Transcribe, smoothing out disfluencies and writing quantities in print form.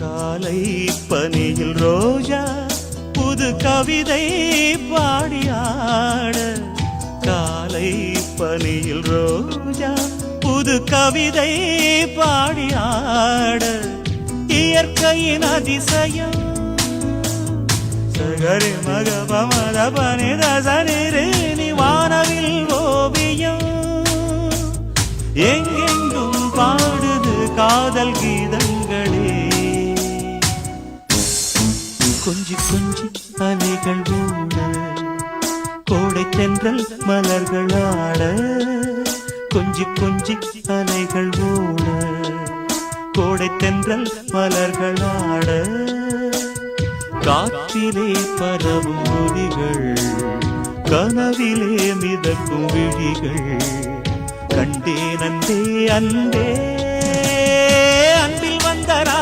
காலை பனியில் ரோஜா புது கவிதை பாடியாட, காலை பனியில் ரோஜா புது கவிதை பாடியாட, இயற்கையின் அதிசயம் சகரி மகபமத பனித சனிரு வானவில் ஓவியம், எங்கெங்கும் பாடுது காதல் கீதங்களே. கொஞ்சி கொஞ்சி அலைகள் ஓட, கோடை தென்றல் மலர்கள் ஆட, கொஞ்சி கொஞ்சி அலைகள் ஓட, கோடை தென்றல் மலர்கள் ஆட, காற்றிலே பரவும் ஒலிகள், கனவிலே மிதக்கும் விழிகள், கண்டேன் அன்பே அன்பே அன்பில் வந்தரா